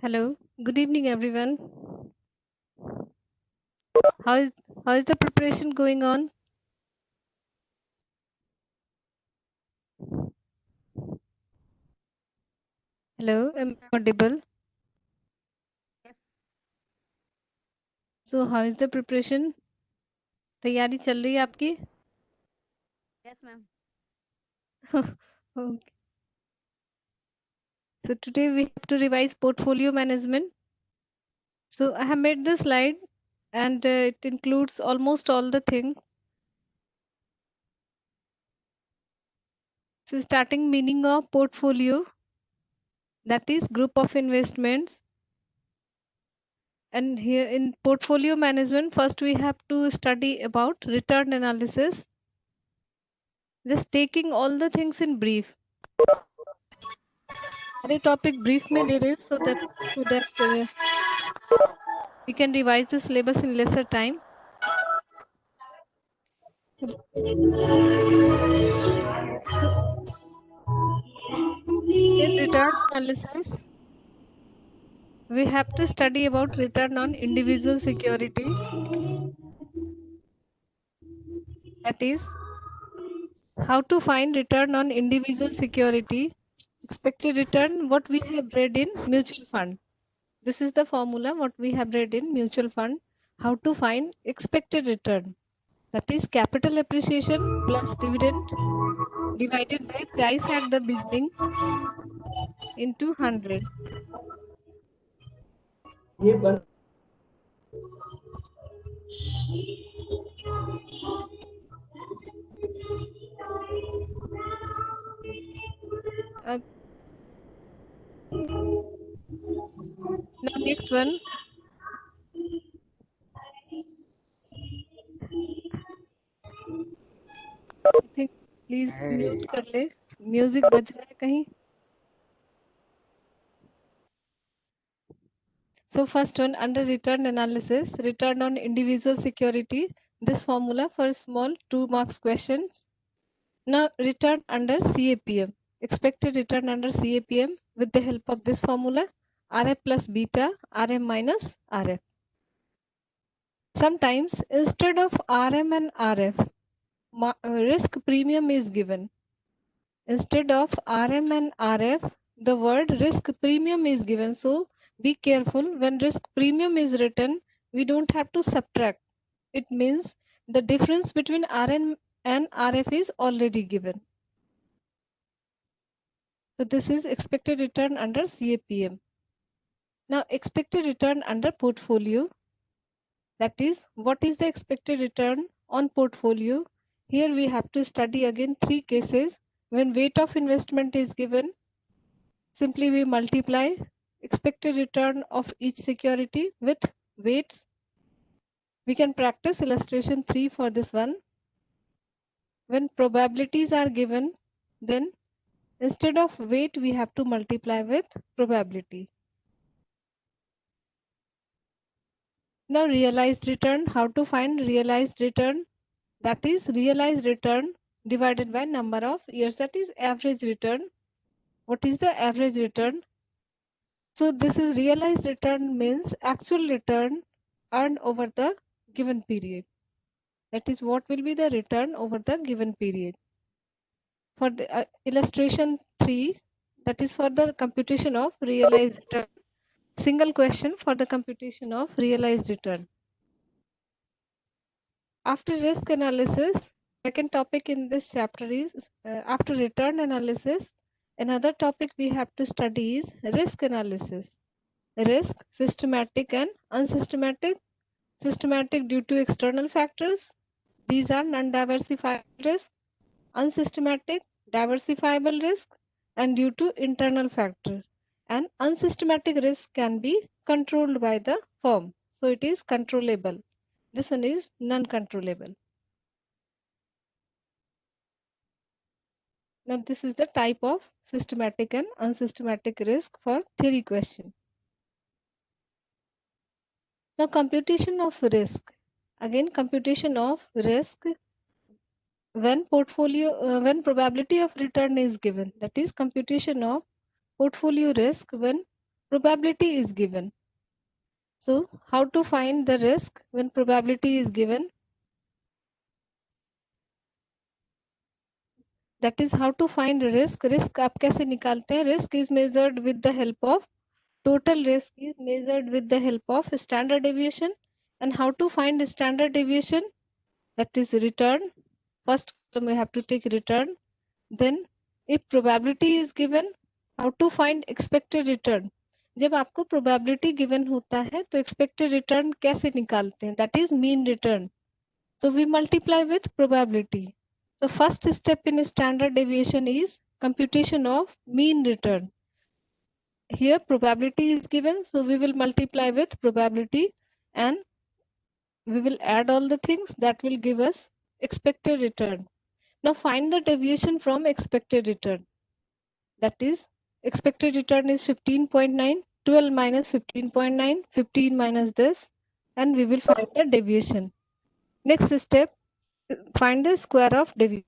Hello, good evening, everyone. How is how is the preparation going on? Hello, am I audible? Yes, So, how is the preparation? तैयारी चल रही है आपकी? yes, ma'am. Okay. So today we have to revise portfolio management. So I have made the slide, and it includes almost all the things. So starting meaning of portfolio, that is group of investments. And here in portfolio management, first we have to study about return analysis. Just taking all the things in brief. सारे topic brief में ले रहे so that we can revise the syllabus in lesser time. So in return analysis, we have to study about return on individual security. That is, how to find return on individual security. Expected return, what we have read in mutual fund. This is the formula what we have read in mutual fund. How to find expected return. That is capital appreciation plus dividend divided by price at the beginning into 100. Uh, now next one, I think please mute कर ले, music बज रहा है कहीं. So first one, under return analysis, return on individual security, this formula for small 2 marks questions. Now return under CAPM, expected return under CAPM with the help of this formula, RF plus beta, RM minus RF. Sometimes instead of RM and RF, risk premium is given. Instead of RM and RF, the word risk premium is given. So be careful, when risk premium is written, we don't have to subtract. It means the difference between RM and RF is already given. So this is expected return under CAPM. Now expected return under portfolio. That is, what is the expected return on portfolio? Here we have to study again 3 cases. When weight of investment is given, simply we multiply expected return of each security with weights. We can practice illustration 3 for this one. When probabilities are given, then instead of weight we have to multiply with probability. Now realized return, how to find realized return? That is realized return divided by number of years, that is average return. What is the average return? So this is realized return means actual return earned over the given period. That is what will be the return over the given period. For the illustration 3, that is for the computation of realized return. Single question for the computation of realized return. After risk analysis, second topic in this chapter is after return analysis, another topic we have to study is risk analysis. Risk, systematic and unsystematic. Systematic due to external factors. These are non-diversifiable risk. Unsystematic, diversifiable risk, and due to internal factor. And unsystematic risk can be controlled by the firm. So it is controllable. This one is non-controllable. Now this is the type of systematic and unsystematic risk for theory question. Now computation of risk. Again, computation of risk when when probability of return is given. That is computation of portfolio risk when probability is given. So how to find the risk when probability is given? That is how to find risk. Risk आप कैसे निकालते हैं? Risk is measured with the help of total risk is measured with the help of standard deviation. And how to find standard deviation? That is return. First column we have to take return. Then if probability is given, how to find expected return? जब आपको probability given होता है तो expected return कैसे निकालते हैं? That is mean return. So we multiply with probability. So first step in standard deviation is computation of mean return. Here probability is given, so we will multiply with probability and we will add all the things that will give us expected return. Now find the deviation from expected return. That is expected return is 15.9, 12 minus 15.9, 15 minus this, and we will find the deviation. Next step, find the square of deviation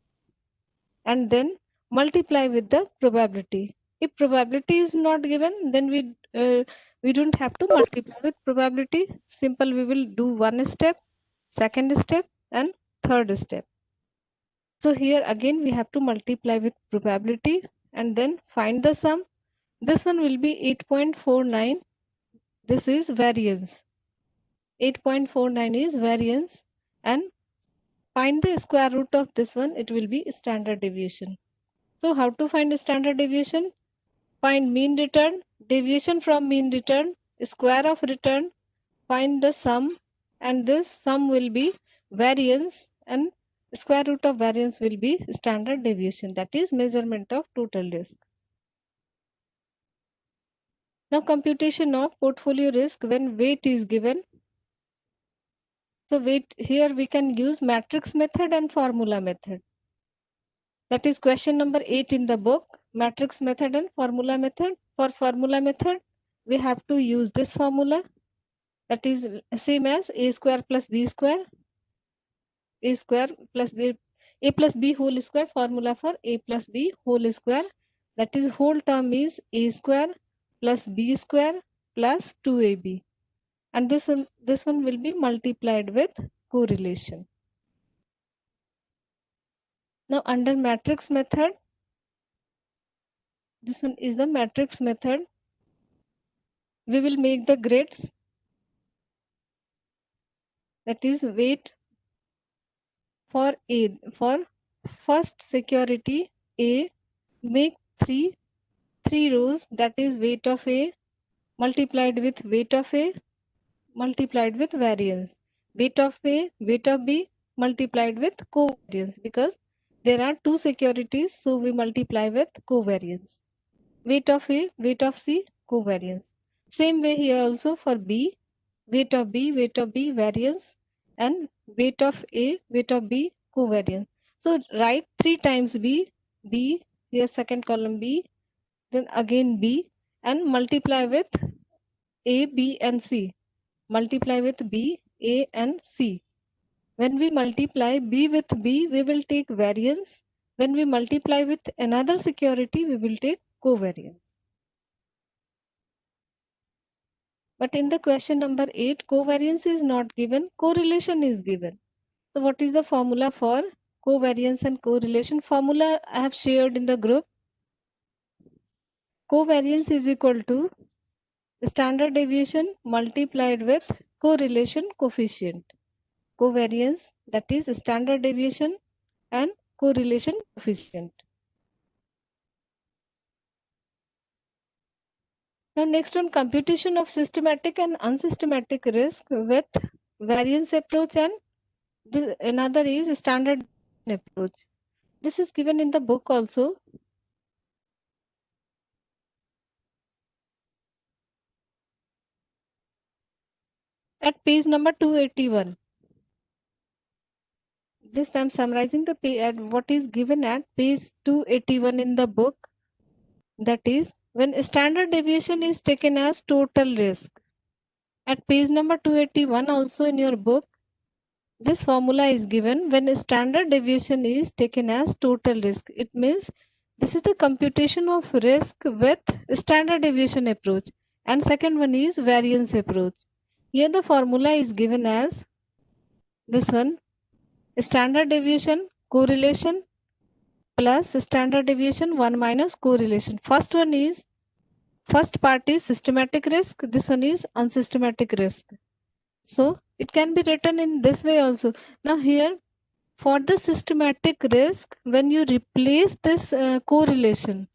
and then multiply with the probability. If probability is not given, then we don't have to multiply with probability. Simple, we will do one step, second step, and third step. So here again we have to multiply with probability and then find the sum. This one will be 8.49. This is variance. 8.49 is variance, and find the square root of this one. It will be standard deviation. So how to find standard deviation? Find mean return, deviation from mean return, square of return, find the sum, and this sum will be variance, and square root of variance will be standard deviation, that is measurement of total risk. Now computation of portfolio risk when weight is given. So weight, here we can use matrix method and formula method. That is question number 8 in the book, matrix method and formula method. For formula method, we have to use this formula, that is same as a square plus b square, a square plus b, a plus b whole square, formula for a plus b whole square. That is whole term is a square plus b square plus 2ab. And this one will be multiplied with correlation. Now under matrix method, this one is the matrix method. We will make the grids, that is weight for A. For first security A, make three rows, that is weight of A multiplied with weight of A multiplied with variance. Weight of A, weight of B multiplied with covariance, because there are two securities, so we multiply with covariance. Weight of A, weight of C, covariance. Same way here also for B, weight of B, variance, and weight of A, weight of B, covariance. So write 3 times B, here second column B, then again B, and multiply with A, B and C. Multiply with B, A and C. When we multiply B with B, we will take variance. When we multiply with another security, we will take covariance. But in the question number 8, covariance is not given, correlation is given. So what is the formula for covariance and correlation? Formula I have shared in the group. Covariance is equal to standard deviation multiplied with correlation coefficient. Covariance, that is standard deviation and correlation coefficient. Now next one, computation of systematic and unsystematic risk with variance approach, and another is standard approach. This is given in the book also. At page number 281. Just I am summarizing the page, what is given at page 281 in the book. That is when standard deviation is taken as total risk. At page number 281 also in your book, this formula is given when standard deviation is taken as total risk. It means this is the computation of risk with standard deviation approach. and second one is variance approach. Here the formula is given as this one, standard deviation correlation plus standard deviation 1 minus correlation. First part is systematic risk, this one is unsystematic risk. So it can be written in this way also. Now here for the systematic risk, when you replace this correlation,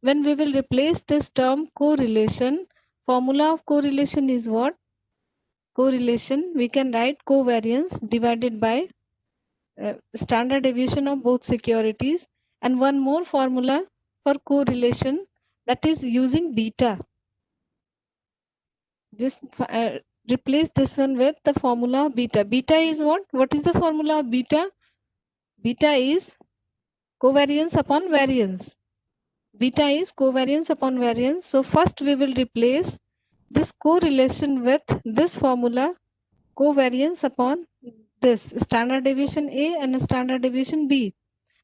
when we will replace this term correlation, formula of correlation is what? Correlation, we can write covariance divided by standard deviation of both securities, and one more formula for correlation, that is using beta. Just replace this one with the formula of beta. Beta is what? What is the formula of beta? Beta is covariance upon variance. Beta is covariance upon variance. So first we will replace this correlation with this formula, covariance upon this standard deviation A and standard deviation B.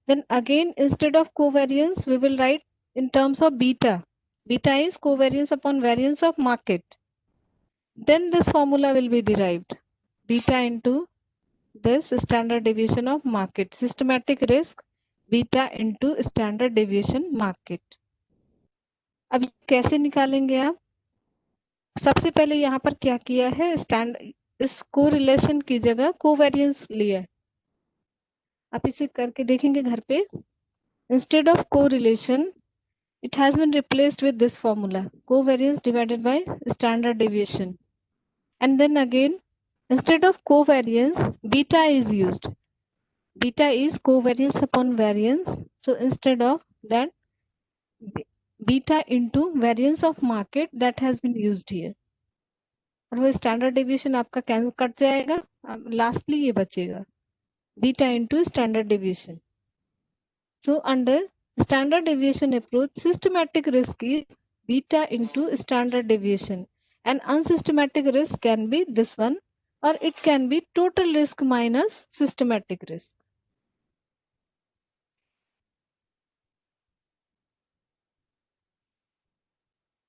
Then again, instead of covariance, we will write in terms of beta. Beta is covariance upon variance of market. Then this formula will be derived. Beta into this standard deviation of market. Systematic risk, beta into standard deviation market. अब कैसे निकालेंगे आप? सबसे पहले यहाँ पर क्या किया है, इस कोरिलेशन की जगह कोवेरियंस लिया है. आप इसे करके देखेंगे घर पे. Instead of correlation it has been replaced with this formula, covariance divided by standard deviation. And then again, instead of covariance, beta is used. Beta is covariance upon variance. So instead of that, beta into variance of market, that has been used here. और वो standard deviation आपका cut जाएगा, lastly ये बचेगा beta into standard deviation. So under standard deviation approach, systematic risk is beta into standard deviation, and unsystematic risk can be this one, or it can be total risk minus systematic risk.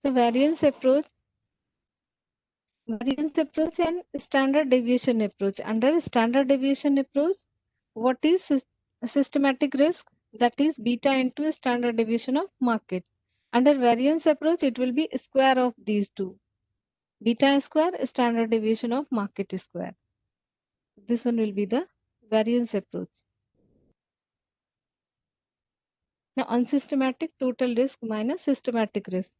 So variance approach and standard deviation approach. Under standard deviation approach, what is systematic risk? That is beta into standard deviation of market. Under variance approach, it will be square of these two. Beta square, standard deviation of market square. This one will be the variance approach. Now unsystematic, total risk minus systematic risk.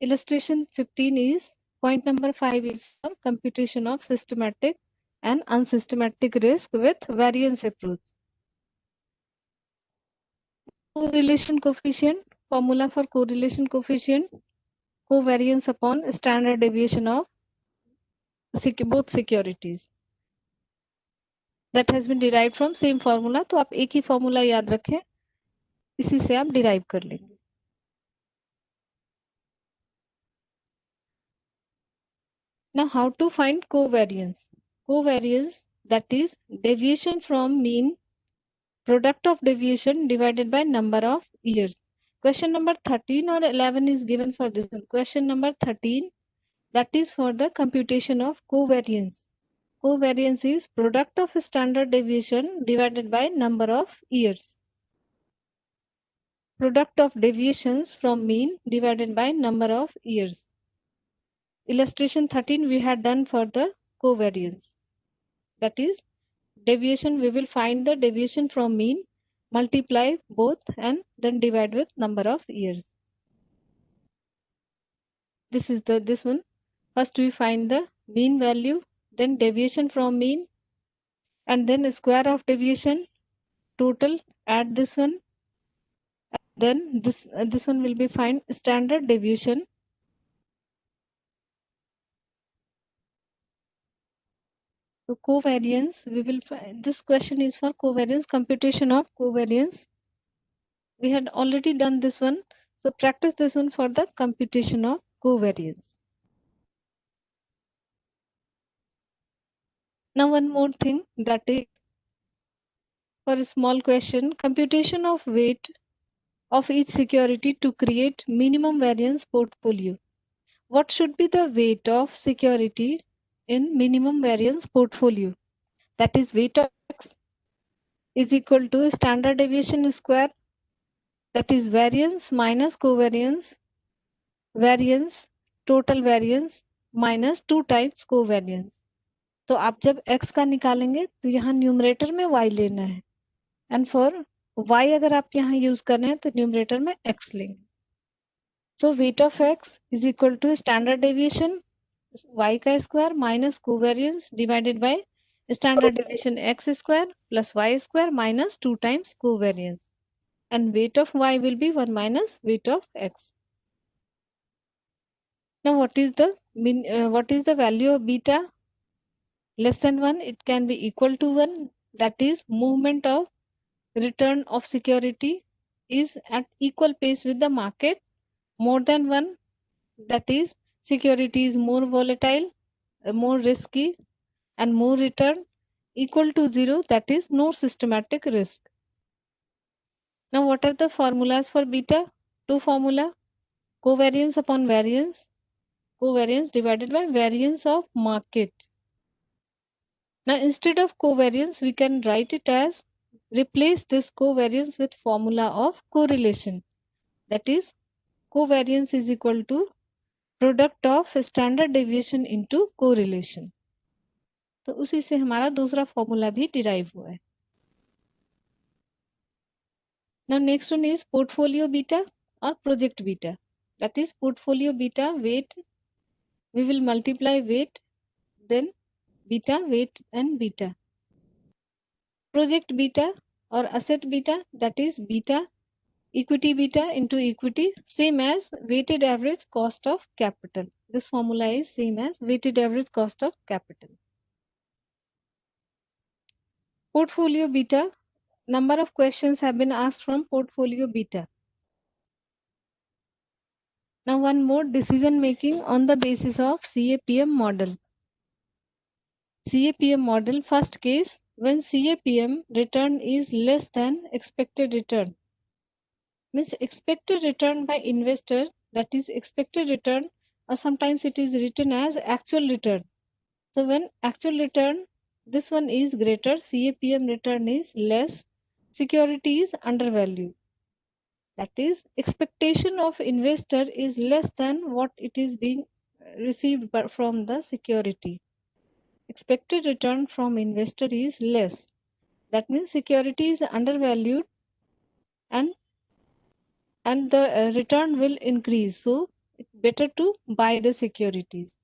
Illustration 15 is, point number 5 is for computation of systematic and unsystematic risk with variance approach. Correlation coefficient, formula for correlation coefficient, covariance upon standard deviation of both securities. That has been derived from same formula. तो आप एक ही formula याद रखें, इसी से आप derive कर लेंगे. Now how to find covariance? Covariance, that is deviation from mean, product of deviation divided by number of years. Question number 13 or 11 is given for this one. Question number 13, that is for the computation of covariance. Covariance is product of standard deviation divided by number of years. Product of deviations from mean divided by number of years. Illustration 13 we had done for the covariance. That is deviation, we will find the deviation from mean, multiply both and then divide with number of years. This is this one. First we find the mean value, then deviation from mean, and then square of deviation, total, add this one, then this one will be find standard deviation. So covariance, we will find, this question is for covariance, computation of covariance. We had already done this one, so practice this one for the computation of covariance. Now one more thing, that is for a small question, computation of weight of each security to create minimum variance portfolio. What should be the weight of security in minimum variance portfolio? That is, weight of X is equal to standard deviation square, that is variance minus covariance, variance total variance minus 2 times covariance. तो आप जब x का निकालेंगे तो यहाँ numerator में y लेना है, एंड फॉर y अगर आप यहाँ यूज कर रहे हैं तो न्यूमरेटर में x लेंगे. So weight of x is equal to standard deviation y का square minus covariance divided by standard deviation x square plus y square minus 2 times covariance, and weight of y will be 1 minus weight of x. Now what is the value of beta? Less than 1, it can be equal to 1, that is movement of return of security is at equal pace with the market. More than 1, that is security is more volatile, more risky and more return. Equal to 0, that is no systematic risk. Now what are the formulas for beta? Two formula: covariance upon variance, covariance divided by variance of market. Now instead of covariance we can write it as, replace this covariance with formula of correlation, that is covariance is equal to product of standard deviation into correlation. तो उसी से हमारा दूसरा formula भी derive हुआ है. Now next one is portfolio beta or project beta. That is portfolio beta weight, we will multiply weight, then beta, weight and beta. Project beta or asset beta, that is beta, equity beta into equity, same as weighted average cost of capital. This formula is same as weighted average cost of capital. Portfolio beta, number of questions have been asked from portfolio beta. Now one more, decision making on the basis of CAPM model. CAPM model, first case, when CAPM return is less than expected return. Means expected return by investor, that is expected return, or sometimes it is written as actual return. So when actual return, this one is greater, CAPM return is less, security is undervalued. That is, expectation of investor is less than what it is being received from the security. Expected return from investor is less. That means security is undervalued and the return will increase. So it's better to buy the securities.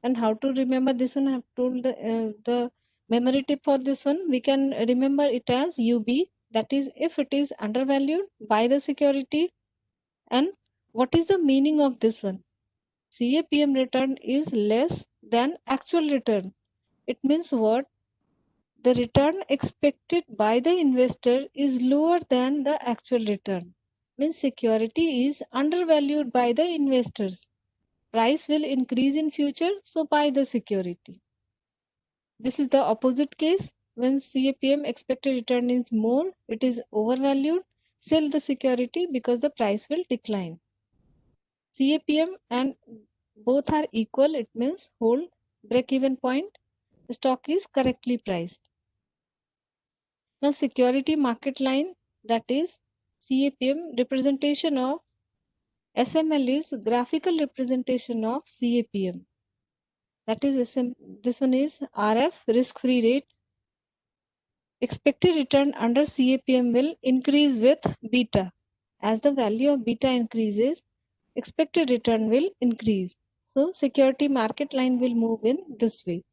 And how to remember this one? I have told the memory tip for this one. We can remember it as UB. That is, if it is undervalued, buy the security. And what is the meaning of this one? CAPM return is less than actual return. It means what? The return expected by the investor is lower than the actual return. Means security is undervalued by the investors. Price will increase in future, so buy the security. This is the opposite case. When CAPM expected return is more, it is overvalued, sell the security because the price will decline. CAPM and both are equal, it means hold, break-even point, the stock is correctly priced. Now security market line, that is CAPM representation of SML is graphical representation of CAPM. That is this one is RF, risk-free rate. Expected return under CAPM will increase with beta. As the value of beta increases, expected return will increase. So security market line will move in this way.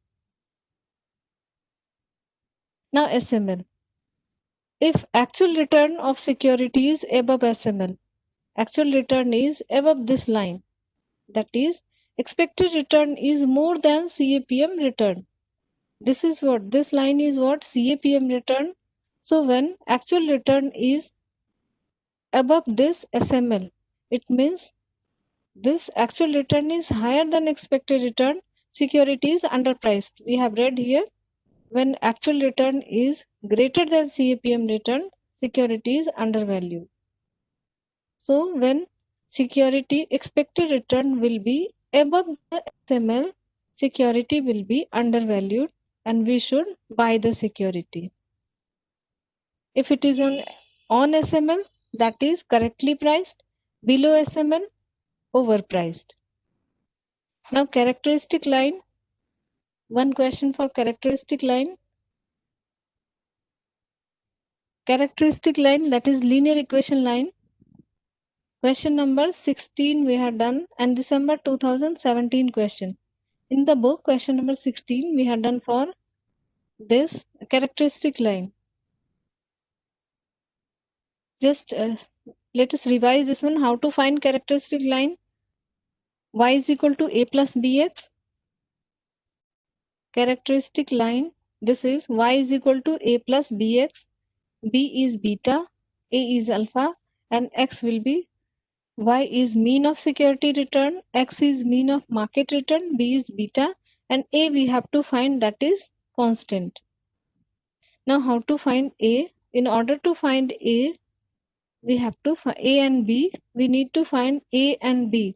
Now SML. If actual return of security is above SML, actual return is above this line. That is, expected return is more than CAPM return. This is what, this line is what, CAPM return. So when actual return is above this SML, it means this actual return is higher than expected return, security is underpriced. We have read here, when actual return is greater than CAPM return, security is undervalued. So when security expected return will be above the SML, security will be undervalued and we should buy the security. If it is on SML, that is correctly priced, below SML, overpriced. Now characteristic line, one question for characteristic line. Characteristic line, that is linear equation line. Question number 16 we had done and December 2017 question. In the book, question number 16 we had done for this characteristic line. Just let us revise this one. How to find characteristic line? Y is equal to A plus BX. Characteristic line, this is Y is equal to A plus BX. B is beta, A is alpha and X will be Y is mean of security return, X is mean of market return, B is beta and A we have to find, that is constant. Now how to find A? In order to find A, we have to find A and B. We need to find A and B.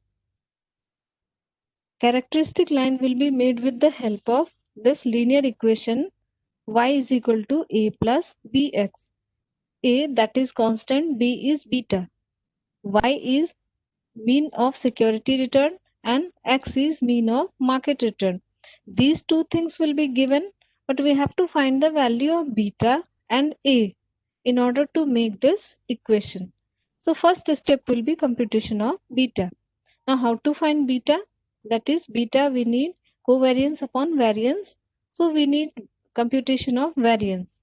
Characteristic line will be made with the help of this linear equation Y is equal to A plus BX. A, that is constant, B is beta. Y is mean of security return and X is mean of market return. These two things will be given, but we have to find the value of beta and A in order to make this equation. So first step will be computation of beta. Now how to find beta? That is beta we need covariance upon variance. So we need computation of variance.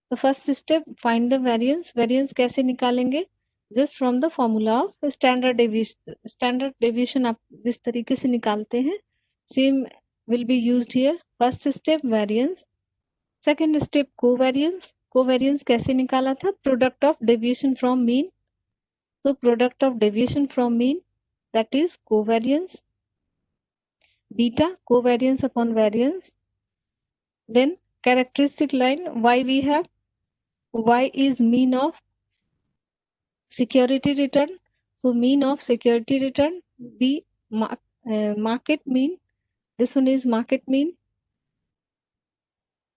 The first step, find the variance. Variance कैसे निकालेंगे? Just from the formula of standard deviation. Standard deviation आप जिस तरीके से निकालते हैं, same will be used here. First step variance. Second step covariance. Covariance कैसे निकाला था? Product of deviation from mean. So product of deviation from mean, that is covariance. Beta, covariance upon variance. Then characteristic line, Y we have. Y is mean of security return. So mean of security return. B, market mean. This one is market mean.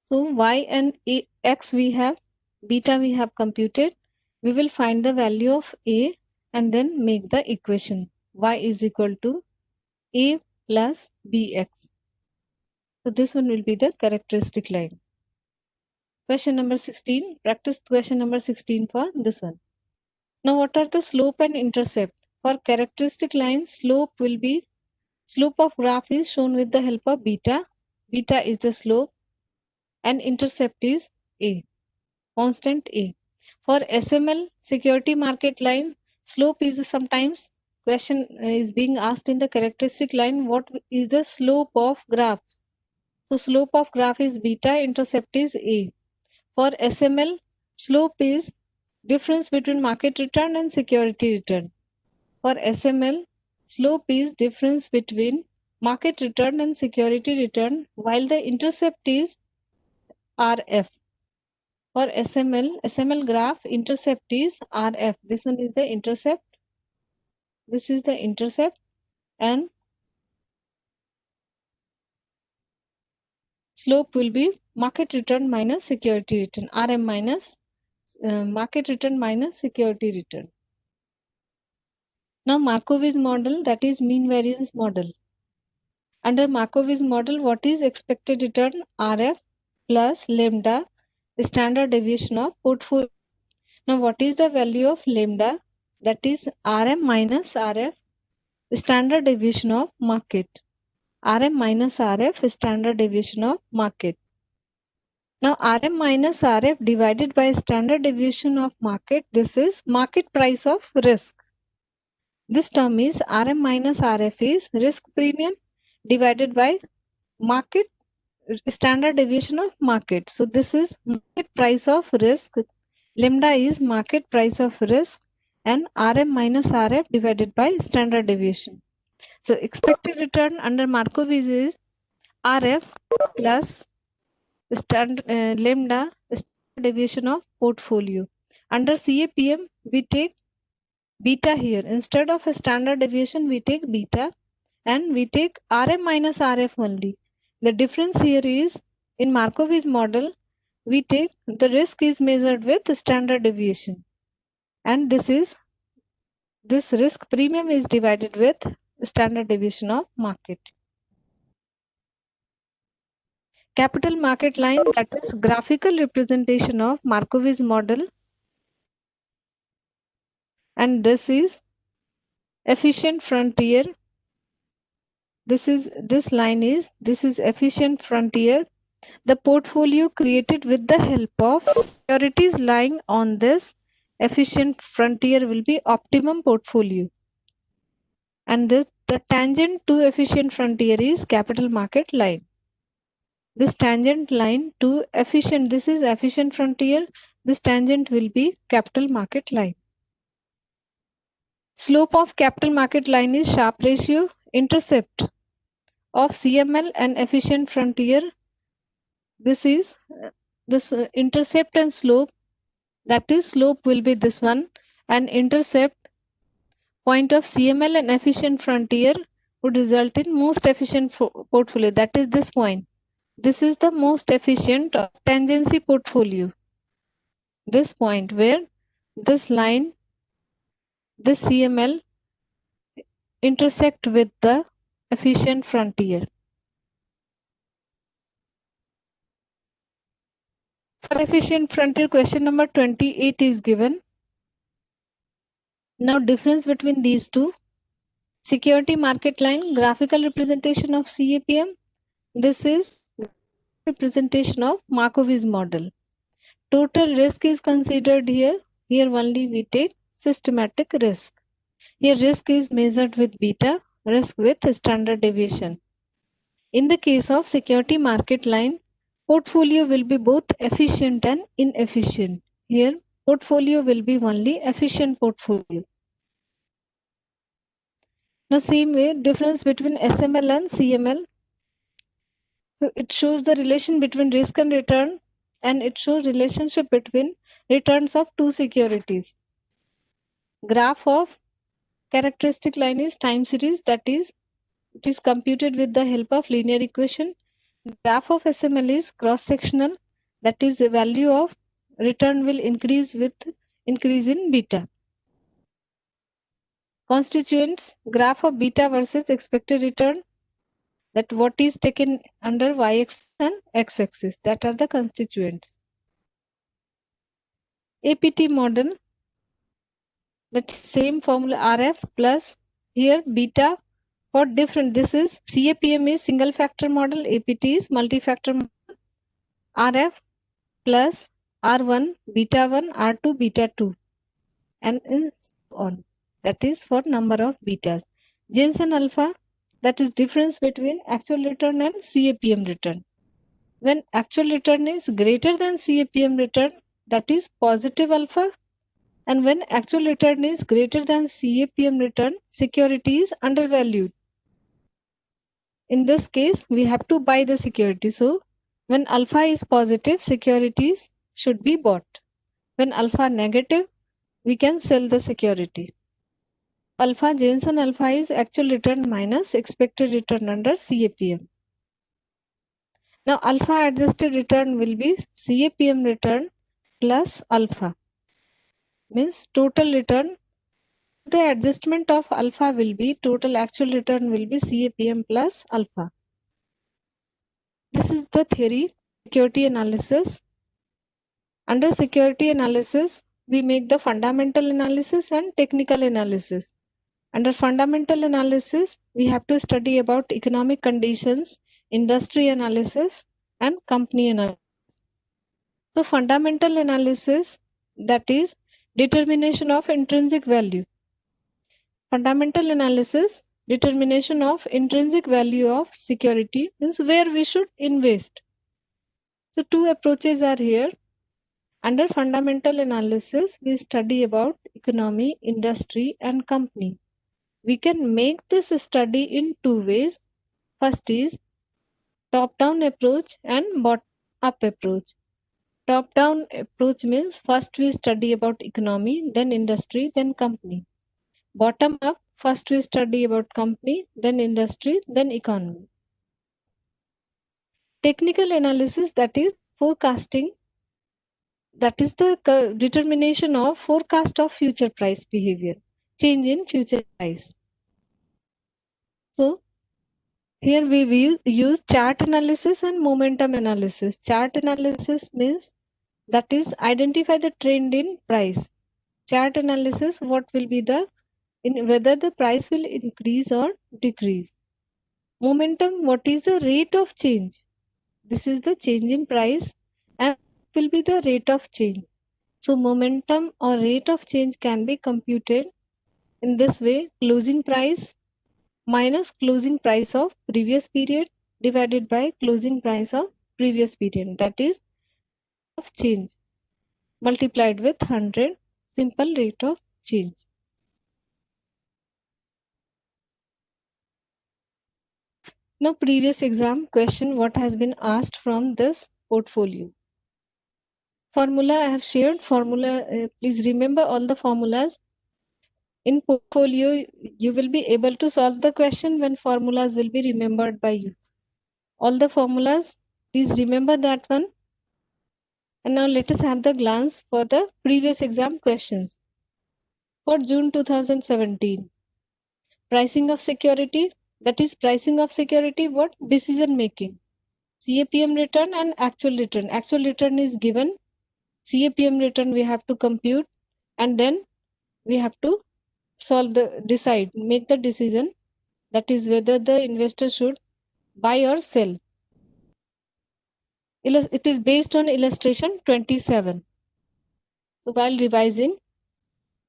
So Y and X we have. Beta we have computed. We will find the value of A and then make the equation. Y is equal to A plus BX. So this one will be the characteristic line. Question number 16. Practice question number 16 for this one. Now what are the slope and intercept? For characteristic line, slope of graph is shown with the help of beta. Beta is the slope and intercept is A, constant A. For SML security market line, slope is sometimes question is being asked in the characteristic line, what is the slope of graph? So slope of graph is beta, intercept is A. For SML, slope is difference between market return and security return. For SML, slope is difference between market return and security return, while the intercept is RF. For SML graph, intercept is RF. This one is the intercept. This is the intercept and slope will be market return minus security return. RM minus market return minus security return. Now Markowitz model, that is mean variance model. Under Markowitz model, what is expected return? RF plus lambda, the standard deviation of portfolio. Now what is the value of lambda? That is RM minus RF, the standard deviation of market. RM minus RF, standard deviation of market. Now RM minus RF divided by standard deviation of market, this is market price of risk. This term is RM minus RF is risk premium divided by market standard deviation of market. So this is market price of risk. Lambda is market price of risk and RM minus RF divided by standard deviation. So expected return under Markowitz is RF plus lambda standard deviation of portfolio. Under CAPM we take beta here. Instead of a standard deviation, we take beta, and we take RM minus RF only. The difference here is, in Markowitz model, we take the risk is measured with standard deviation, and this risk premium is divided with standard deviation of market. Capital market line, that is graphical representation of Markowitz model, and this is efficient frontier. This is efficient frontier. The portfolio created with the help of securities lying on this efficient frontier will be optimum portfolio, and the tangent to efficient frontier is capital market line. This tangent line to efficient, this is efficient frontier, this tangent will be capital market line. Slope of capital market line is Sharpe ratio. Intercept of CML and efficient frontier, this is intercept and slope, that is slope will be this one, and intercept point of CML and efficient frontier would result in most efficient portfolio, that is this point. This is the most efficient tangency portfolio, this point where this line, this CML intersect with the efficient frontier. For efficient frontier, question number 28 is given. Now difference between these two. Security market line, graphical representation of CAPM. This is representation of Markowitz model. Total risk is considered here. Here only we take systematic risk. Here risk is measured with beta, risk with standard deviation. In the case of security market line, portfolio will be both efficient and inefficient. Here portfolio will be only efficient portfolio. Now same way, difference between SML and CML. So it shows the relation between risk and return, and it shows relationship between returns of two securities. Graph of characteristic line is time series, that is it is computed with the help of linear equation. Graph of SML is cross sectional, that is the value of return will increase with increase in beta. Constituents, graph of beta versus expected return, that what is taken under y-axis and x-axis, that are the constituents. APT model, that same formula RF plus here beta for different, this is CAPM is single factor model, APT is multi-factor model. RF plus R1 beta 1 R2 beta 2 and so on, that is for number of betas. Jensen alpha, that is difference between actual return and CAPM return. When actual return is greater than CAPM return, that is positive alpha, and when actual return is greater than CAPM return, security is undervalued. In this case, we have to buy the security. So when alpha is positive, securities should be bought. When alpha negative, we can sell the security. Alpha, Jensen alpha is actual return minus expected return under CAPM. Now alpha adjusted return will be CAPM return plus alpha, means total return. The adjustment of alpha will be total actual return will be CAPM plus alpha. This is the theory, security analysis. Under security analysis, we make the fundamental analysis and technical analysis. Under fundamental analysis, we have to study about economic conditions, industry analysis, and company analysis. So fundamental analysis, that is determination of intrinsic value. Fundamental analysis, determination of intrinsic value of security, means where we should invest. So two approaches are here. Under fundamental analysis, we study about economy, industry, and company. We can make this study in two ways. First is top-down approach and bottom-up approach. Top-down approach means first we study about economy, then industry, then company. Bottom up, first we study about company, then industry, then economy. Technical analysis, that is forecasting, that is the determination of forecast of future price behavior, change in future price. So here we will use chart analysis and momentum analysis. Chart analysis means that is identify the trend in price. Chart analysis, what will be the whether the price will increase or decrease. Momentum, what is the rate of change? This is the change in price and will be the rate of change. So momentum or rate of change can be computed in this way: closing price minus closing price of previous period divided by closing price of previous period, that is of change, multiplied with 100, simple rate of change. Now previous exam question, what has been asked from this portfolio. Formula I have shared, formula, please remember all the formulas. In portfolio, you will be able to solve the question when formulas will be remembered by you. All the formulas, please remember that one. And now let us have the glance for the previous exam questions. For June 2017, pricing of security, that is pricing of security, what? Decision making. CAPM return and actual return. Actual return is given. CAPM return we have to compute, and then we have to make the decision, that is whether the investor should buy or sell. It is based on illustration 27. So while revising,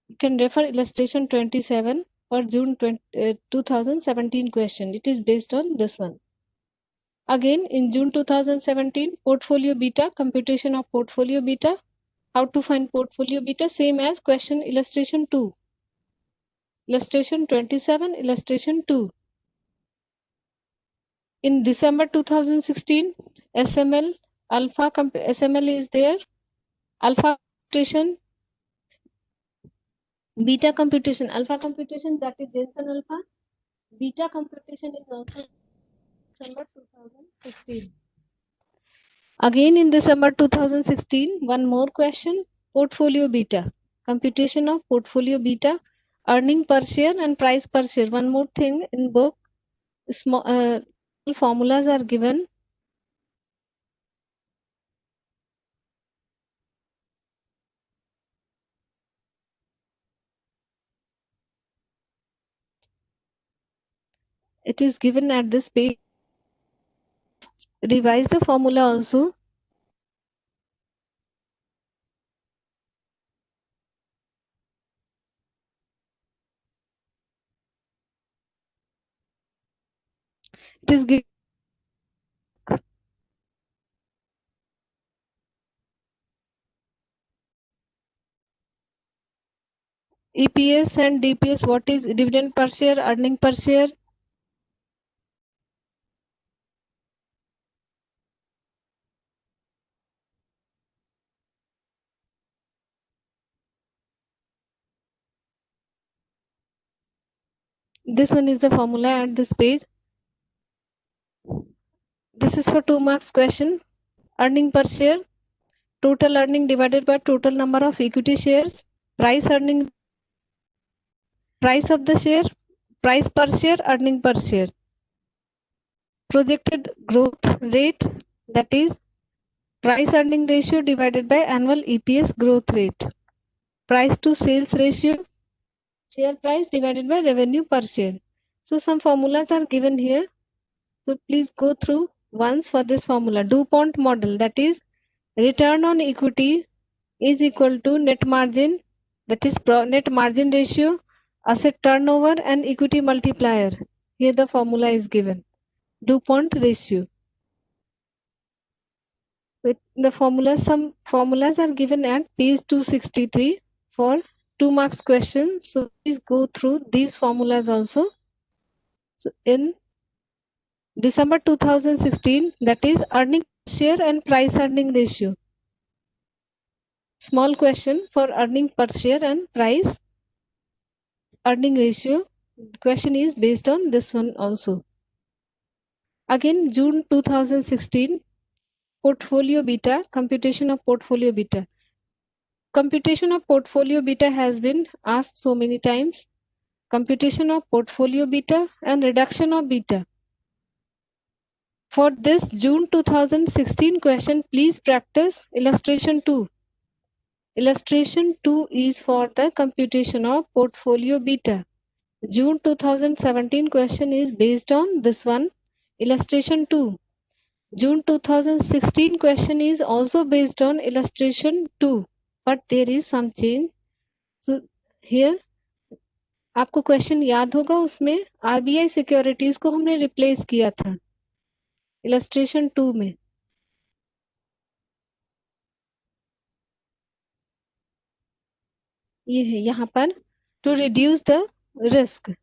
you can refer illustration 27 for June 2017 question. It is based on this one. Again, in June 2017, portfolio beta, computation of portfolio beta. How to find portfolio beta? Same as question illustration 2. Illustration 27, illustration 2. In December 2016, SML, SML is there. Alpha computation, beta computation, alpha computation, that is Jensen alpha. Beta computation is also December 2016. Again in December 2016, one more question, portfolio beta, computation of portfolio beta, earning per share and price per share. One more thing in book, small formulas are given. It is given at this page. Revise the formula also. It is given EPS and DPS. What is dividend per share, earning per share? This one is the formula at this page. This is for 2 marks question. Earning per share, total earning divided by total number of equity shares. Price earning, price of the share, price per share, earning per share. Projected growth rate, that is price earning ratio divided by annual EPS growth rate. Price to sales ratio, share price divided by revenue per share. So some formulas are given here. So please go through once for this formula. DuPont model, that is return on equity is equal to net margin, that is net margin ratio, asset turnover and equity multiplier. Here the formula is given, DuPont ratio. With the formula, some formulas are given at page 263 for 2 marks question. So please go through these formulas also. So in December 2016, that is earning per share and price earning ratio. Small question for earning per share and price. earning ratio. The question is based on this one also. Again, June 2016, portfolio beta, computation of portfolio beta. Computation of portfolio beta has been asked so many times. Computation of portfolio beta and reduction of beta. For this June 2016 question, please practice illustration 2. Illustration 2 is for the computation of portfolio beta. June 2017 question is based on this one, illustration 2. June 2016 question is also based on illustration 2, but there is some change. So here आपको question याद होगा, उसमें RBI securities को हमने replace किया था illustration 2 में. ये है यहाँ पर टू रिड्यूस द रिस्क.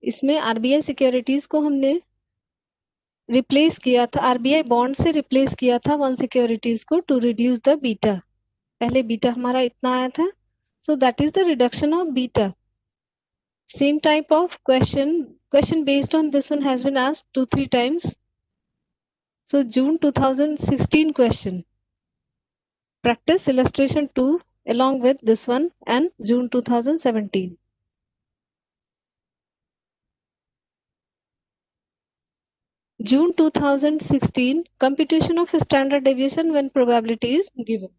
इसमें आरबीआई सिक्योरिटीज को हमने रिप्लेस किया था, आरबीआई बॉन्ड से रिप्लेस किया था वन सिक्योरिटीज को टू रिड्यूस द बीटा. पहले बीटा हमारा इतना आया था, so that is the reduction of beta. Same type of question based on this one has been asked 2-3 times. So June 2016 question, practice illustration 2 along with this one and June 2017. June 2016, computation of standard deviation when probability is given.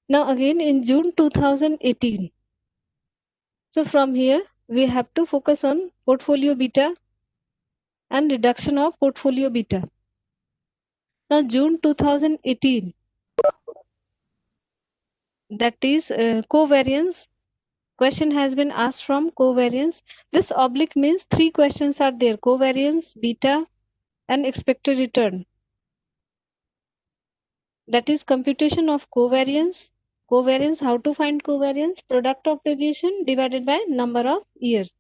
Now again in June 2018. So from here we have to focus on portfolio beta and reduction of portfolio beta. Now June 2018, that is covariance. Question has been asked from covariance. This oblique means 3 questions are there: covariance, beta and expected return. That is computation of covariance. Covariance, how to find covariance? Product of deviation divided by number of years.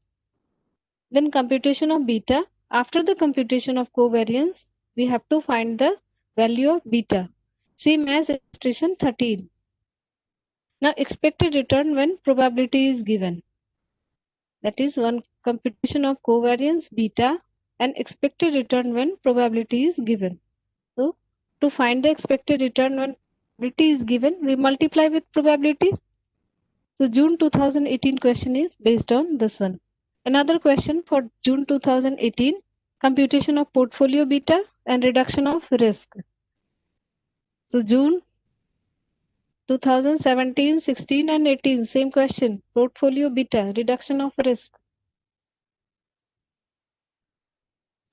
Then computation of beta. After the computation of covariance, we have to find the value of beta. Same as illustration 13. Now expected return when probability is given. That is one computation of covariance, beta and expected return when probability is given. So to find the expected return when probability is given, we multiply with probability. So June 2018 question is based on this one. Another question for June 2018, computation of portfolio beta and reduction of risk. So June 2017, 16 and 18, same question, portfolio beta, reduction of risk.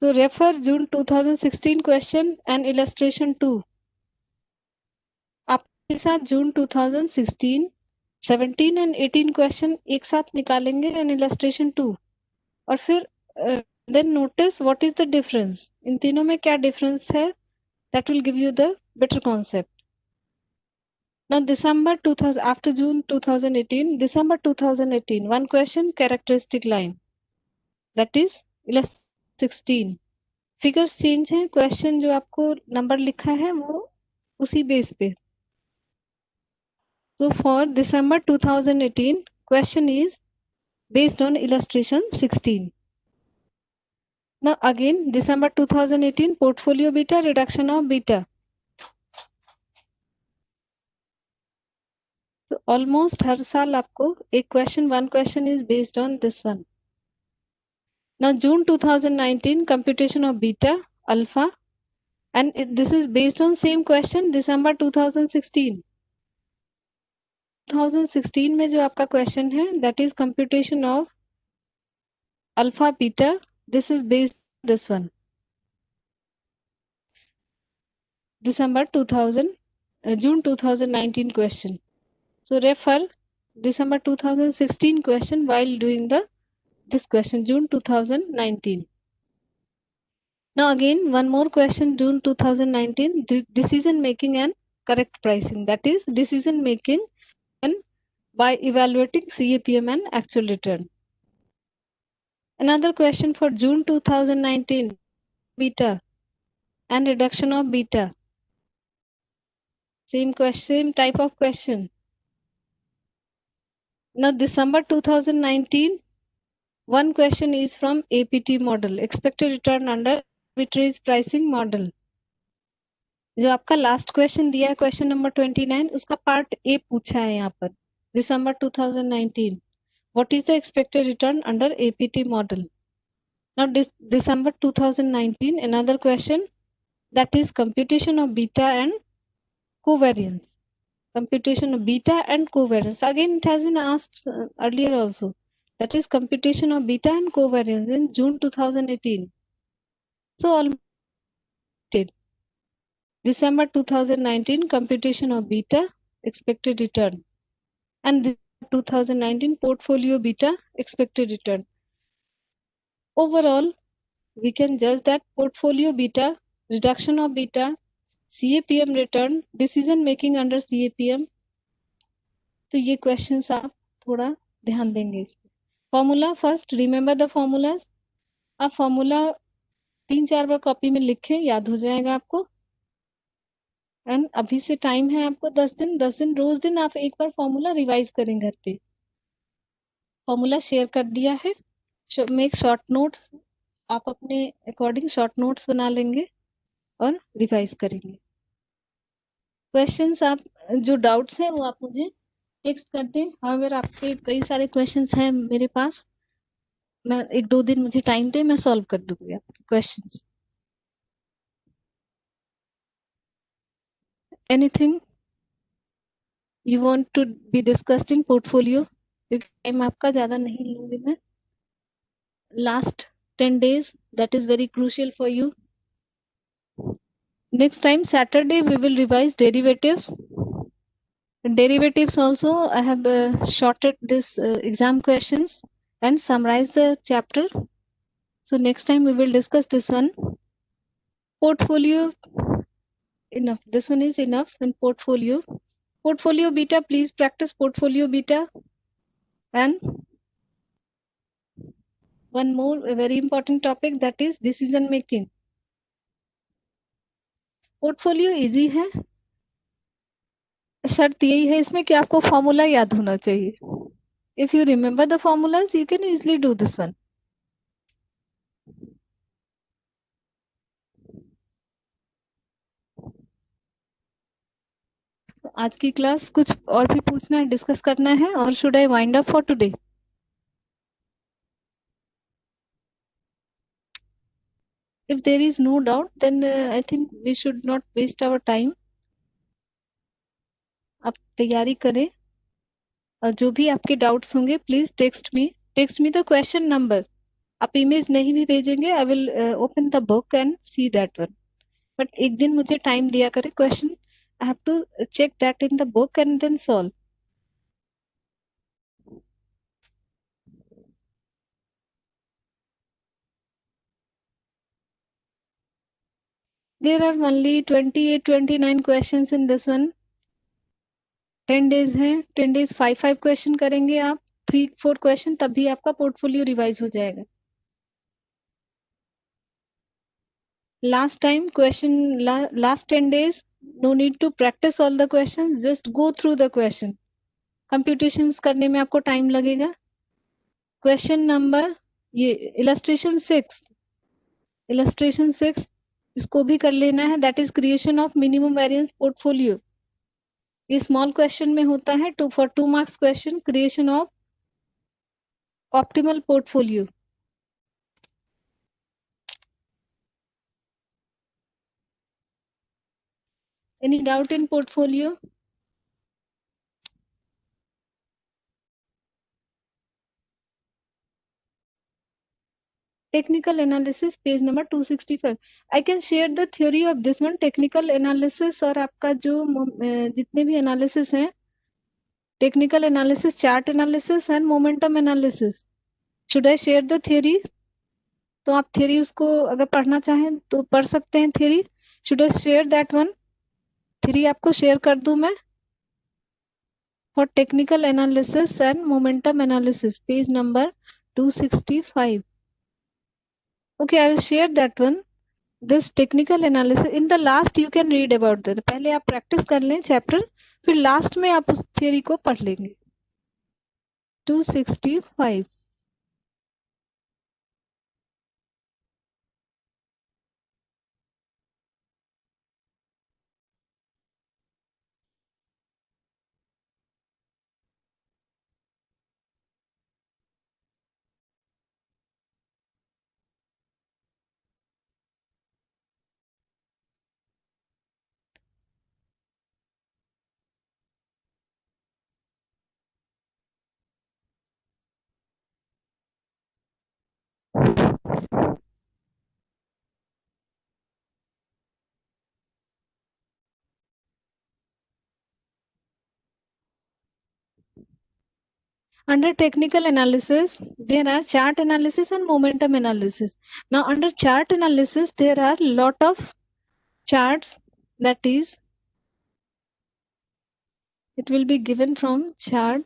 So refer June 2016 question and illustration 2. आपके साथ June 2016, 17 and 18 question एक साथ निकालेंगे and illustration 2. और फिर then notice what is the difference. इन तीनों में क्या difference है? That will give you the better concept. Now December 2000, after June 2018, December 2018, one question, characteristic line. That is illustration 16. Figures change है, क्वेश्चन जो आपको number लिखा है वो उसी बेस पे. So for December 2018, question is based on illustration 16. Now again December 2018, portfolio beta, reduction of beta. So almost हर साल आपको एक question, one question is based on this one. Now June 2019, computation of beta, alpha, and this is based on same question December 2016. 2016 में जो आपका question है that is computation of alpha beta. This is based on this one December 2000 June 2019 question. So refer December 2016 question while doing this question June 2019. Now again one more question June 2019, decision making and correct pricing. That is decision making and by evaluating CAPM and actual return. Another question for June 2019, beta and reduction of beta. Same question, same type of question. Now December 2019, one question is from APT model, expected return under arbitrage pricing model. जो आपका last question दिया है question number 29, उसका part A पूछा है यहाँ पर. December 2019, what is the expected return under APT model? Now December 2019, another question, that is computation of beta and covariance. Computation of beta and covariance. Again, it has been asked earlier also. That is computation of beta and covariance in June 2018. So almost December 2019, computation of beta, expected return. And 2019, portfolio beta, expected return. Overall, we can judge that portfolio beta, reduction of beta, CAPM return, decision making under CAPM. तो ये questions आप थोड़ा ध्यान देंगे इस पे. Formula first, remember the formulas. आप formula 3-4 बार copy में लिखें, याद हो जाएगा आपको. एंड अभी से टाइम है आपको 10 दिन रोज दिन आप एक बार फॉर्मूला रिवाइज करें घर पे. फॉर्मूला शेयर कर दिया है. मेक शॉर्ट नोट्स, आप अपने अकॉर्डिंग शॉर्ट नोट्स बना लेंगे और रिवाइज करेंगे. क्वेश्चंस आप जो डाउट्स हैं वो आप मुझे टेक्स्ट कर दें. अगर आपके कई सारे क्वेश्चंस हैं मेरे पास, मैं 1-2 दिन मुझे टाइम दे, मैं सॉल्व कर दूंगी आपके questions. Anything you want to be discussed in portfolio? क्योंकि टाइम आपका ज्यादा नहीं लूंगी मैं. Last 10 days, that is very crucial for you. Next time Saturday we will revise derivatives. Derivatives also I have shorted this exam questions and summarized the chapter. So next time we will discuss this one. Portfolio, enough. This one is enough in portfolio. Portfolio beta, please practice portfolio beta. And one more a very important topic, that is decision making. Portfolio easy है, शर्त यही है इसमें कि आपको formula याद होना चाहिए. If you remember the formulas you can easily do this one. आज की क्लास कुछ और भी पूछना है, डिस्कस करना है, और should I wind up for today? If there is no doubt, then I think we should not waste our time. आप तैयारी करें, और जो भी आपके डाउट्स होंगे please text me the question number. आप इमेज नहीं भी भेजेंगे, I will open the book and see that one. But एक दिन मुझे टाइम दिया करें. Question I have to check that in the book and then solve. There are only 28-29 questions in this one. 10 days है, 10 days 5 question करेंगे आप, 3-4 question, तभी आपका पोर्टफोलियो रिवाइज हो जाएगा. Last time question, last 10 days, no need to practice all the questions, just go through the question. Computations करने में आपको टाइम लगेगा. क्वेश्चन नंबर ये इलस्ट्रेशन 6, इसको भी कर लेना है. That is creation of minimum variance portfolio. ये स्मॉल क्वेश्चन में होता है. For 2 marks question, creation of optimal portfolio. Any doubt in portfolio? Technical analysis, page number 265. I can share the theory of this one, technical analysis. और आपका जो जितने भी analysis हैं, technical analysis, chart analysis and momentum analysis. Should I share the theory? तो आप theory उसको अगर पढ़ना चाहें तो पढ़ सकते हैं theory. Should I share that one? theory आपको share कर दूं मैं. For technical analysis and momentum analysis, page number 265. Okay, I will share that one. This technical analysis, in the last you can read about that. पहले आप practice कर लें chapter, फिर last में आप उस theory को पढ़ लेंगे. 265. Under technical analysis, there are chart analysis and momentum analysis. Now, under chart analysis, there are lot of charts, that is, it will be given from chart.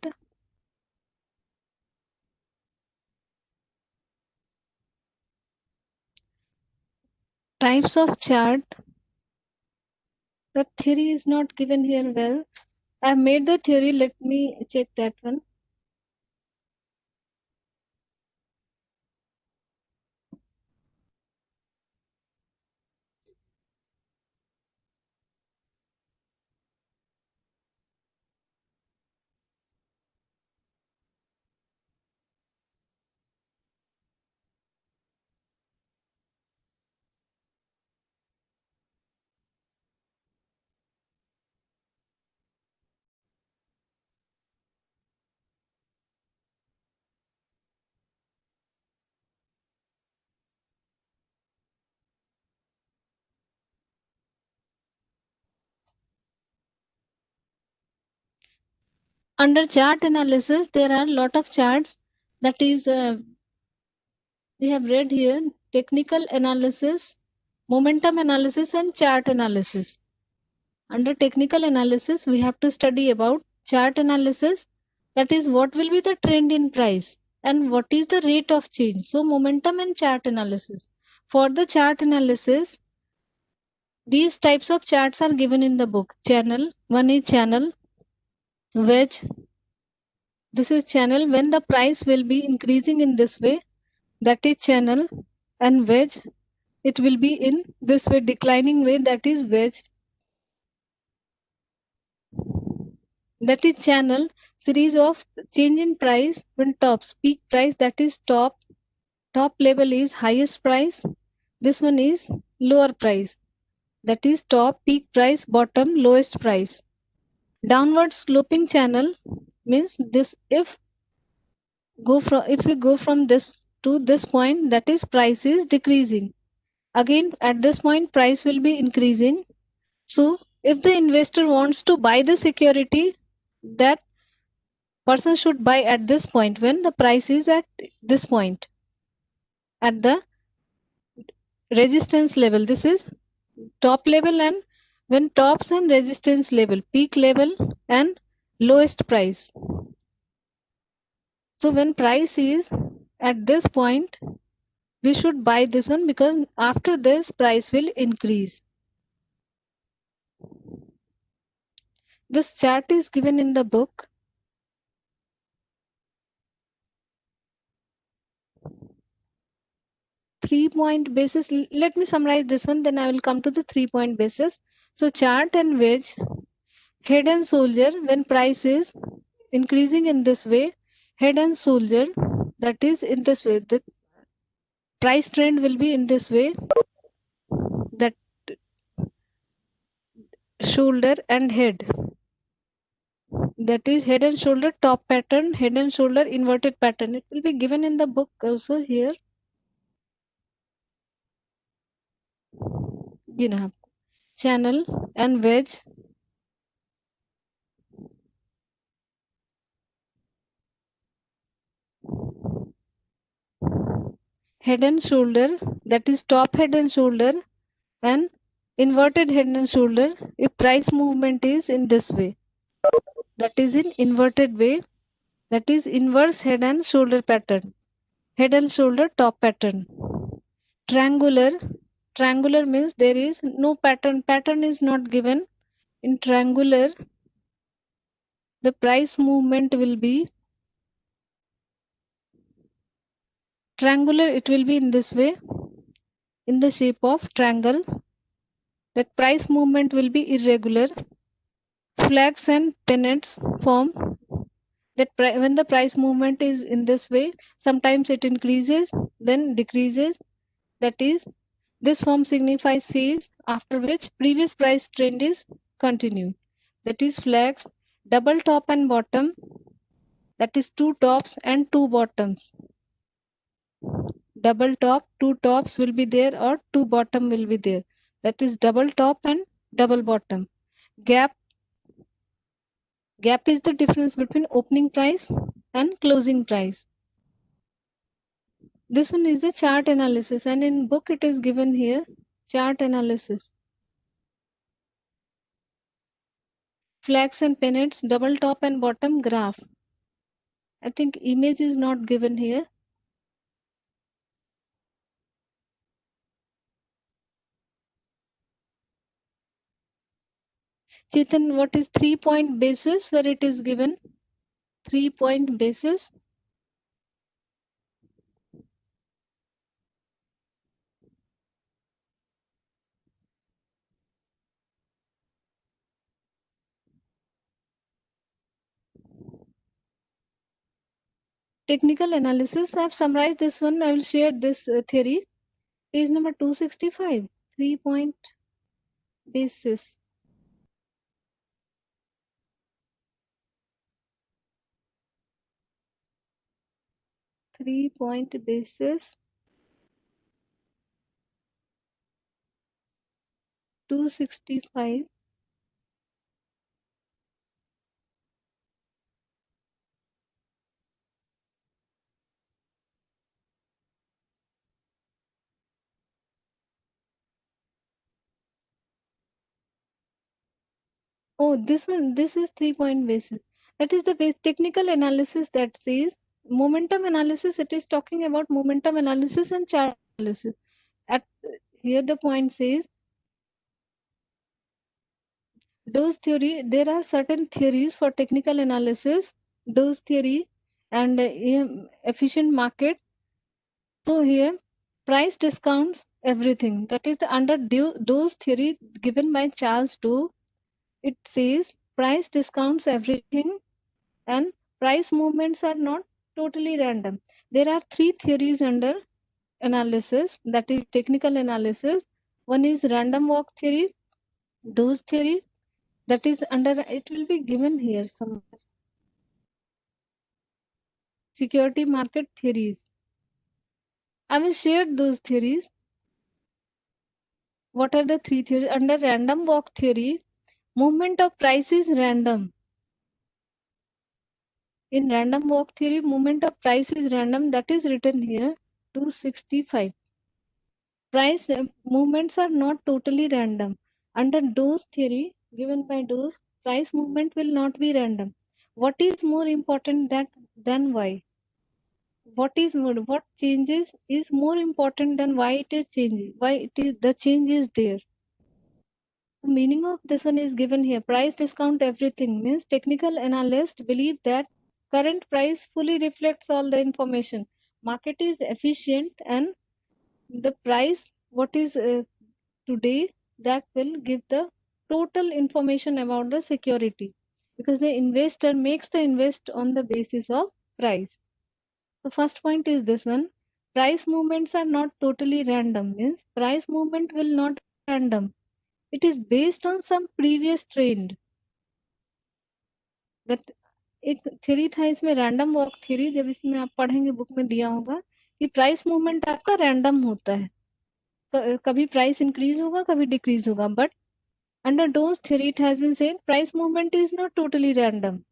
Types of chart. The theory is not given here well. I have made the theory. Let me check that one. Under chart analysis, there are lot of charts. That is, we have read here technical analysis, momentum analysis, and chart analysis. Under technical analysis, we have to study about chart analysis. That is, what will be the trend in price and what is the rate of change. So, momentum and chart analysis. For the chart analysis, these types of charts are given in the book. Channel, one is channel, wedge. This is channel when the price will be increasing in this way. That is channel, and wedge. It will be in this way, declining way. That is wedge. That is channel. Series of change in price when tops, peak price, that is top level is highest price. This one is lower price, that is top, peak price, bottom, lowest price. Downward sloping channel means this, if we go from this to this point, that is price is decreasing. Again at this point price will be increasing. So if the investor wants to buy the security, that person should buy at this point when the price is at this point, at the resistance level. This is top level, and when tops and resistance level, peak level and lowest price. So when price is at this point, we should buy this one, because after this price will increase. This chart is given in the book. Three-point basis. Let me summarize this one, then I will come to the three-point basis. So chart and wedge, head and shoulder, when price is increasing in this way, head and shoulder, that is in this way, the price trend will be in this way, that shoulder and head, that is head and shoulder top pattern, head and shoulder inverted pattern. It will be given in the book also here. You know, channel and wedge, head and shoulder, that is top head and shoulder, and inverted head and shoulder if price movement is in this way, that is in inverted way, that is inverse head and shoulder pattern, head and shoulder top pattern. Triangular means there is no pattern is not given. In triangular, the price movement will be triangular, it will be in this way, in the shape of triangle. That price movement will be irregular. Flags and pennants form that when the price movement is in this way, sometimes it increases, then decreases. That is, this form signifies phase after which previous price trend is continued. That is flags, double top and bottom. That is two tops and two bottoms. Double top, two tops will be there, or two bottom will be there. That is double top and double bottom. Gap is the difference between opening price and closing price. This one is a chart analysis, and in book it is given here, chart analysis. Flags and pennants, double top and bottom graph. I think image is not given here. Chetan, what is 3-point basis where it is given? 3-point basis. Technical analysis. I have summarized this one. I will share this theory. Page number 265. 3-point basis. 3-point basis. 265. Oh, this one, this is 3-point basis. That is the base technical analysis that says momentum analysis. It is talking about momentum analysis and chart analysis. At here, the point says Dose theory. There are certain theories for technical analysis, Dose theory, and efficient market. So here, price discounts everything. That is the under Dose theory given by Charles Doe. It says price discounts everything and price movements are not totally random. There are three theories under analysis, that is technical analysis. One is random walk theory, Dose theory, that is under, it will be given here somewhere. Security market theories. I will share those theories. What are the three theories? Under random walk theory, movement of price is random. In random walk theory, movement of price is random. That is written here, 265. Price movements are not totally random. Under Dose theory, given by Dose, price movement will not be random. What is more important than why? What changes is more important than why it is changing, why it is the change is there. The meaning of this one is given here. Price discount everything means technical analysts believe that current price fully reflects all the information. Market is efficient and the price what is today, that will give the total information about the security, because the investor makes the invest on the basis of price. The first point is this one. Price movements are not totally random. Means price movement will not be random. It is based on some previous trend. That एक theory था इसमें, random walk theory. जब इसमें आप पढ़ेंगे book में दिया होगा कि प्राइस मूवमेंट आपका रैंडम होता है. कभी प्राइस इंक्रीज होगा, कभी डिक्रीज होगा. But under Doe's theory, it has been said price movement is not totally random.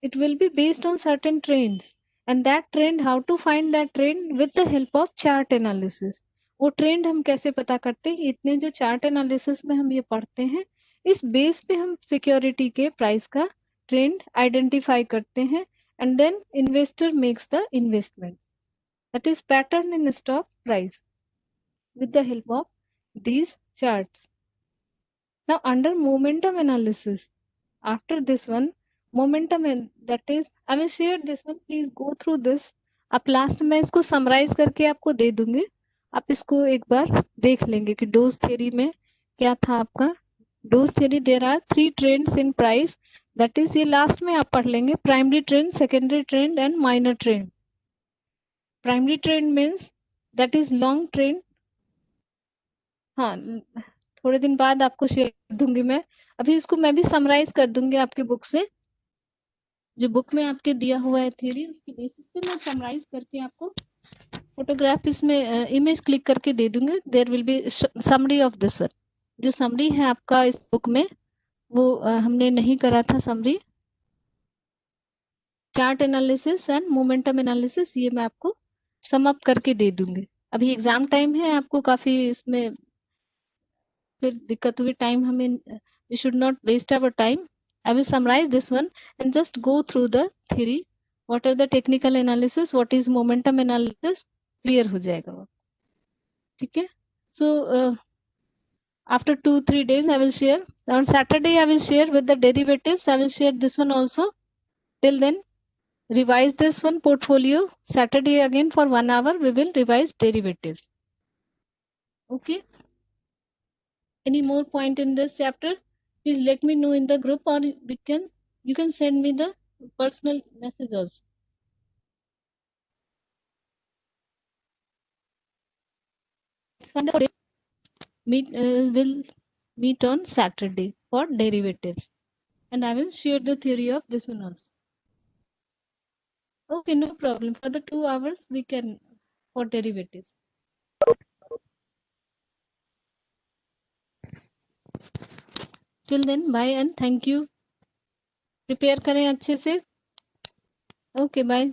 It will be based on certain trends. And that trend, how to find that trend? With the help of chart analysis. वो trend हम कैसे पता करते हैं? इतने जो chart analysis में हम ये पढ़ते हैं, इस बेस पे हम सिक्योरिटी के प्राइस का ट्रेंड आइडेंटिफाई करते हैं, and then investor makes the investment. That is pattern in stock price with the help of these charts. Now under momentum analysis, after this one, momentum, that is, I will share this one, please go through this. आप last में इसको summarise करके आपको दे दूंगी, आप इसको एक बार देख लेंगे कि डोज थ्योरी में क्या था आपका। Those theory there are 3 trends in price, that is ये लास्ट में आप पढ़ लेंगे, primary trend, secondary trend and minor trend. Primary trend means that is long trend. हाँ, थोड़े दिन बाद आपको शेयर कर दूंगी मैं, अभी इसको मैं भी समराइज कर दूंगी आपके बुक से, जो बुक में आपके दिया हुआ है थ्योरी, उसके बेसिस पे मैं समराइज करके आपको फोटोग्राफ इसमें इमेज क्लिक करके दे दूंगी। There will be summary of this one. जो समरी है आपका इस बुक में वो हमने नहीं करा था summary. Chart analysis and momentum analysis ये मैं आपको सम अप करके दे दूंगी। अभी एग्जाम टाइम है, आपको काफी इसमें फिर दिक्कत हुई, टाइम हमें, we should not waste our time. I will summarise this one and just go through the theory, what are the technical analysis, what is momentum analysis, clear हो जाएगा वो। ठीक है, सो after 2-3 days I will share. On Saturday I will share with the derivatives, I will share this one also. Till then revise this one portfolio. Saturday again for 1 hour we will revise derivatives. Okay, any more point in this chapter, please let me know in the group, or you can send me the personal message also. It's wonderful. Will meet on Saturday for derivatives, and I will share the theory of this one also. Okay, no problem. For the 2 hours we can for derivatives. Till then, bye and thank you. Prepare करें अच्छे से. Okay, bye.